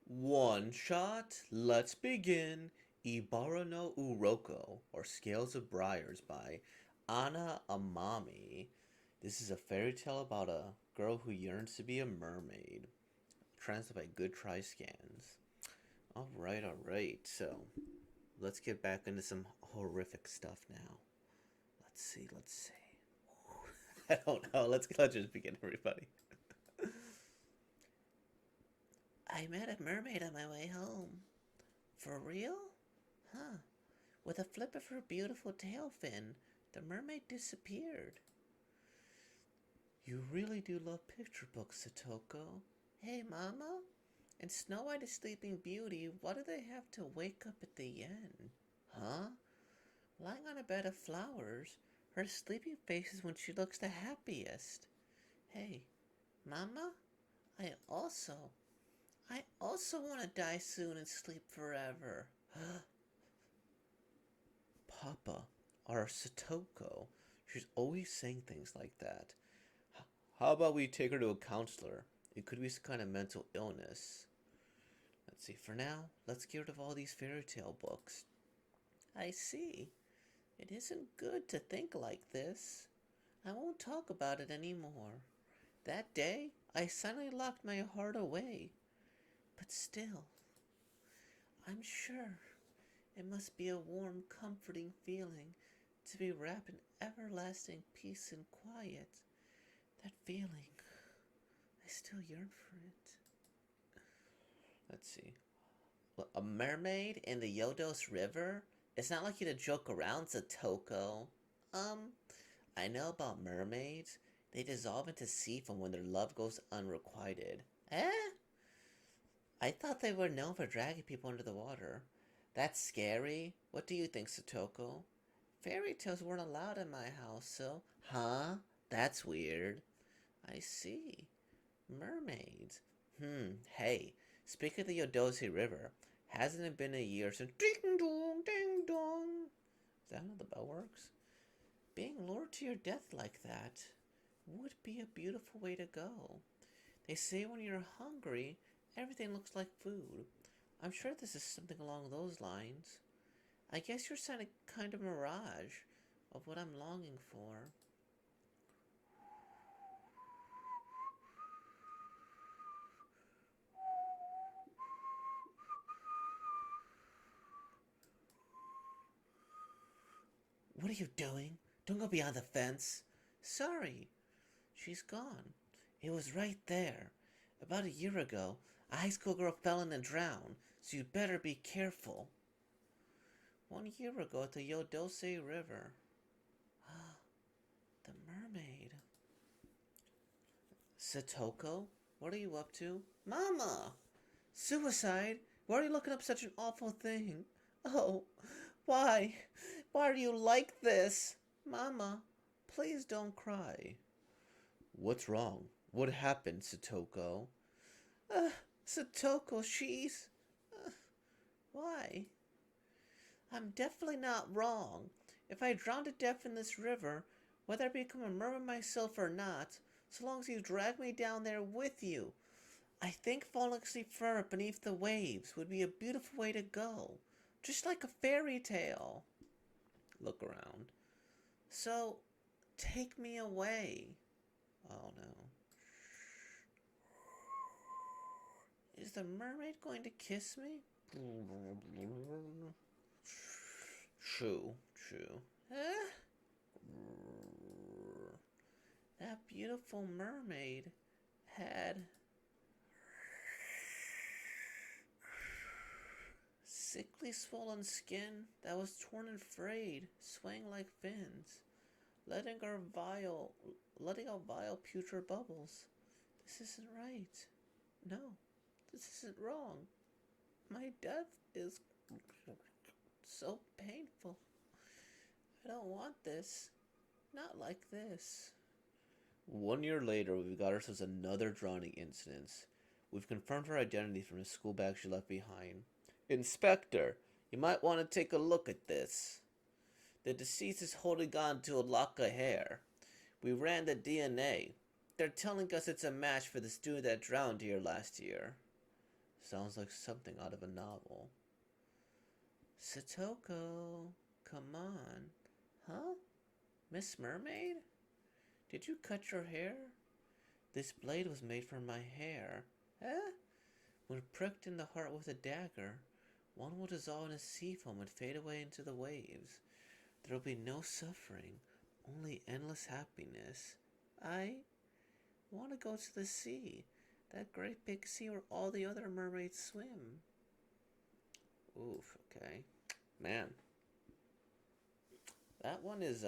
One shot, let's begin. Ibara no Uroko, or Scales of Briars by Anna Amami. This is a fairy tale about a girl who yearns to be a mermaid. Translated by Good Try Scans. Alright. So, let's get back into some horrific stuff now. Let's see. I don't know. Let's just begin, everybody. I met a mermaid on my way home. For real? Huh. With a flip of her beautiful tail fin, the mermaid disappeared. You really do love picture books, Satoko. Hey, Mama? In Snow White and Sleeping Beauty, why do they have to wake up at the end? Huh? Lying on a bed of flowers, her sleeping face is when she looks the happiest. Hey, Mama? I also, I also want to die soon and sleep forever. Papa, our Satoko, she's always saying things like that. How about we take her to a counselor? It could be some kind of mental illness. Let's see, for now, let's get rid of all these fairy tale books. I see. It isn't good to think like this. I won't talk about it anymore. That day, I suddenly locked my heart away. But still, I'm sure it must be a warm, comforting feeling to be wrapped in everlasting peace and quiet. That feeling, I still yearn for it. Let's see. A mermaid in the Yodos River? It's not like you to joke around, Satoko. I know about mermaids. They dissolve into sea foam when their love goes unrequited. Eh? I thought they were known for dragging people under the water. That's scary. What do you think, Satoko? Fairy tales weren't allowed in my house, so... Huh? That's weird. I see. Mermaids. Hey, speak of the Yodosi River. Hasn't it been a year since... Ding dong, ding dong. Is that how the bell works? Being lured to your death like that would be a beautiful way to go. They say when you're hungry, everything looks like food. I'm sure this is something along those lines. I guess you're a kind of mirage of what I'm longing for. What are you doing? Don't go beyond the fence. Sorry. She's gone. It was right there. About a year ago, a high school girl fell in and drowned, so you'd better be careful. 1 year ago at the Yodose River. The mermaid. Satoko, what are you up to? Mama! Suicide? Why are you looking up such an awful thing? Oh, why? Why are you like this? Mama, please don't cry. What's wrong? What happened, Satoko? Uh, Satoko, she's... Uh, why? I'm definitely not wrong. If I drown to death in this river, whether I become a mermaid myself or not, so long as you drag me down there with you, I think falling asleep forever beneath the waves would be a beautiful way to go. Just like a fairy tale. Look around. So, take me away. Oh no. Is the mermaid going to kiss me? True. That beautiful mermaid had sickly swollen skin that was torn and frayed, swaying like fins, letting out vile putrid bubbles. This isn't right. No, this isn't wrong. My death is so painful. I don't want this. Not like this. 1 year later, we've got ourselves another drowning incident. We've confirmed her identity from the school bag she left behind. Inspector, you might want to take a look at this. The deceased is holding on to a lock of hair. We ran the DNA. They're telling us it's a match for the student that drowned here last year. Sounds like something out of a novel. Satoko, come on. Huh? Miss Mermaid? Did you cut your hair? This blade was made for my hair. Eh? When pricked in the heart with a dagger, one will dissolve in a sea foam and fade away into the waves. There will be no suffering, only endless happiness. I want to go to the sea, that great big sea where all the other mermaids swim. Oof, okay. Man, that one is,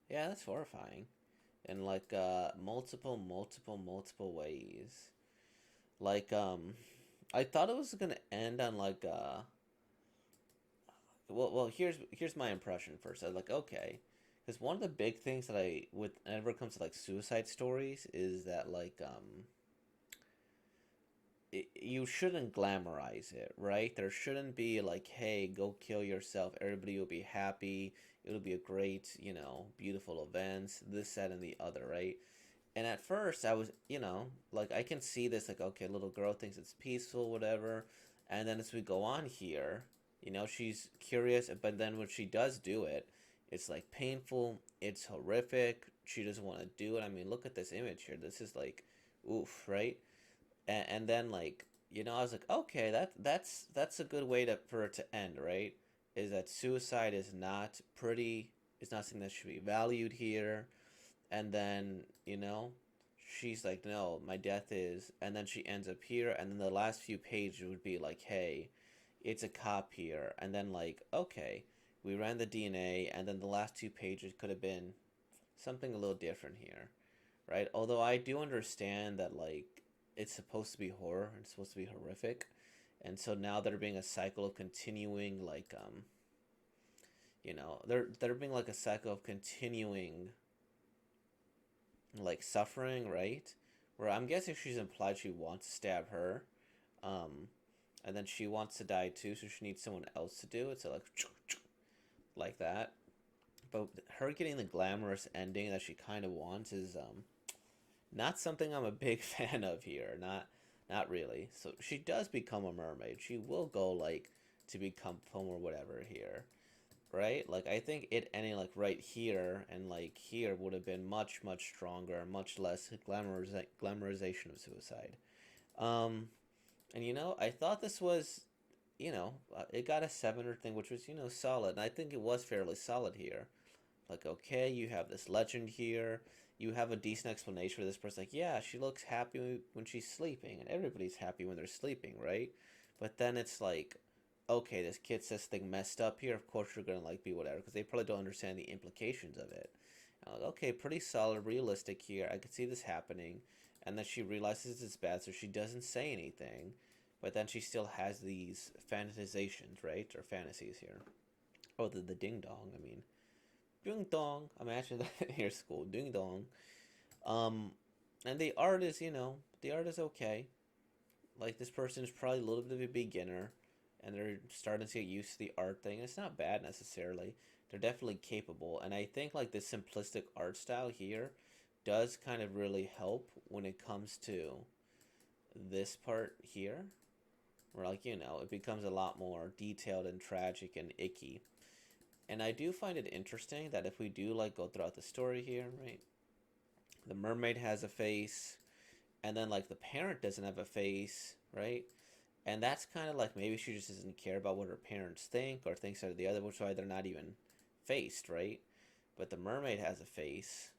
yeah, that's horrifying. In like, multiple ways. Like, I thought it was gonna end on like, here's my impression first. I was like, okay, because one of the big things that I with whenever it comes to like suicide stories is that like you shouldn't glamorize it, right? There shouldn't be like, hey, go kill yourself. Everybody will be happy. It'll be a great, beautiful event. This, that, and the other, right? And at first, I was, like I can see this, like, okay, little girl thinks it's peaceful, whatever. And then as we go on here, she's curious, but then when she does do it, it's like painful. It's horrific. She doesn't want to do it. I mean, look at this image here. This is like, oof, right? And then like I was like, okay, that's a good way to for it to end, right? Is that suicide is not pretty, it's not something that should be valued here. And then she's like, no, my death is, and then she ends up here, and then the last few pages would be like, hey, it's a cop here, and then like, okay, we ran the DNA, and then the last two pages could have been something a little different here, right? Although I do understand that like it's supposed to be horror and it's supposed to be horrific, and so now there being a cycle of continuing like there being like a cycle of continuing like suffering, right? Where I'm guessing she's implied she wants to stab her, um, and then she wants to die too, so she needs someone else to do it. So like that. But her getting the glamorous ending that she kind of wants is not something I'm a big fan of here. Not really. So she does become a mermaid. She will go like to become foam or whatever here, right? Like I think it ending like right here and like here would have been much stronger, much less glamorization of suicide. Um, and I thought this was, it got a seven or thing, which was solid, and I think it was fairly solid here. Like, okay, you have this legend here. You have a decent explanation for this person. Like, yeah, she looks happy when she's sleeping, and everybody's happy when they're sleeping, right? But then it's like, okay, this kid says thing messed up here. Of course, you're gonna like be whatever because they probably don't understand the implications of it. And I'm like, okay, pretty solid, realistic here. I could see this happening, and then she realizes it's bad, so she doesn't say anything. But then she still has these fantasizations, right, or fantasies here. Oh, the ding dong. I mean, ding dong. I'm actually here school. Ding dong. Um, and the art is, the art is okay. Like this person is probably a little bit of a beginner, and they're starting to get used to the art thing. And it's not bad necessarily. They're definitely capable, and I think like the simplistic art style here does kind of really help when it comes to this part here, where like it becomes a lot more detailed and tragic and icky. And I do find it interesting that if we do like go throughout the story here, right? The mermaid has a face, and then like the parent doesn't have a face, right? And that's kind of like maybe she just doesn't care about what her parents think or thinks of the other, which is why they're not even faced, right? But the mermaid has a face,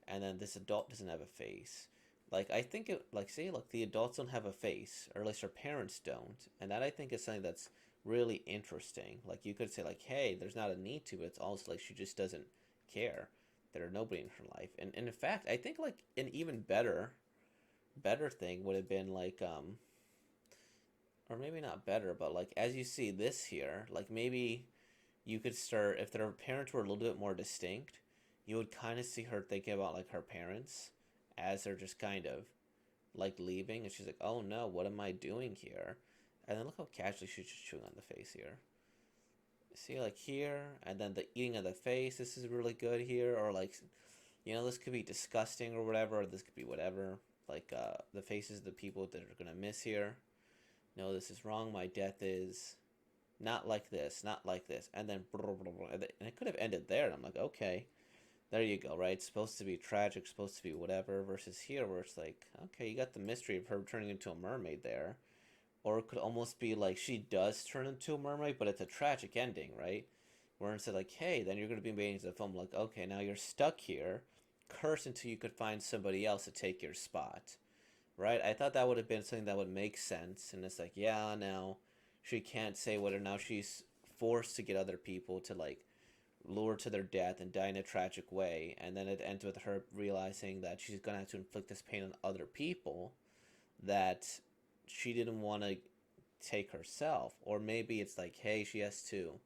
and then this adult doesn't have a face. Like I think it, like say, look, the adults don't have a face, or at least her parents don't, and that I think is something that's really interesting. Like you could say, like, hey, there's not a need to, but it's also like she just doesn't care. There are nobody in her life, and in fact, I think like an even better thing would have been like or maybe not better, but like as you see this here, like maybe you could start if their parents were a little bit more distinct, you would kind of see her thinking about like her parents as they're just kind of like leaving, and she's like, "Oh no, what am I doing here?" And then look how casually she's just chewing on the face here. See, like here, and then the eating of the face. This is really good here, or like, this could be disgusting or whatever, or this could be whatever. like the faces of the people that are gonna miss here. No, this is wrong. My death is not like this, not like this, and then and it could have ended there. And I'm like, okay, there you go, right? It's supposed to be tragic, supposed to be whatever. Versus here, where it's like, okay, you got the mystery of her turning into a mermaid there, or it could almost be like she does turn into a mermaid, but it's a tragic ending, right? Where instead, like, hey, then you're going to be made into the film, like, okay, now you're stuck here, curse until you could find somebody else to take your spot, right? I thought that would have been something that would make sense, and it's like, yeah, now she can't say whether now she's forced to get other people to like lure to their death and die in a tragic way, and then it ends with her realizing that she's gonna have to inflict this pain on other people that she didn't want to take herself. Or maybe it's like, hey, she has to,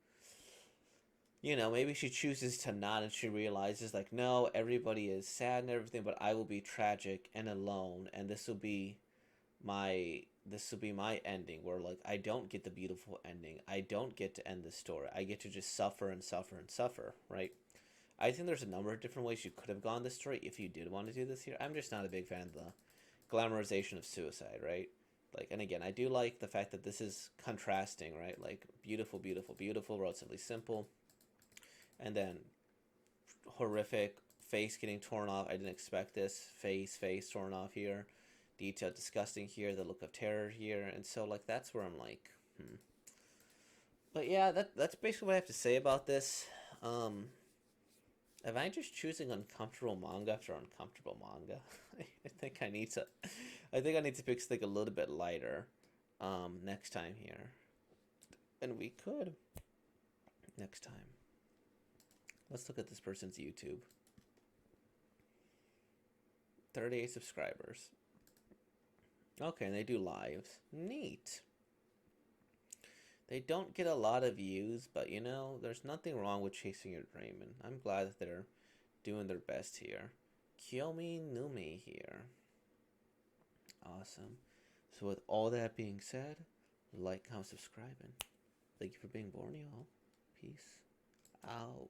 maybe she chooses to not, and she realizes like, no, everybody is sad and everything, but I will be tragic and alone, and this will be my ending, where like I don't get the beautiful ending. I don't get to end the story. I get to just suffer and suffer and suffer, right? I think there's a number of different ways you could have gone this story if you did want to do this here. I'm just not a big fan of the glamorization of suicide, right? Like, and again, I do like the fact that this is contrasting, right? Like beautiful, beautiful, beautiful, relatively simple, and then horrific, face getting torn off. I didn't expect this. Face torn off here. Detail disgusting here. The look of terror here. And so, like, that's where I'm like, But yeah, that's basically what I have to say about this. Um, am I just choosing uncomfortable manga after uncomfortable manga? I think I need to. I think I need to pick something a little bit lighter. Next time here, and we could next time. Let's look at this person's YouTube. 38 subscribers. Okay, and they do lives. Neat. They don't get a lot of views, but there's nothing wrong with chasing your dream, and I'm glad that they're doing their best here. Kiyomi Numi here. Awesome. So with all that being said, like, comment, subscribe, and thank you for being born, y'all. Peace out.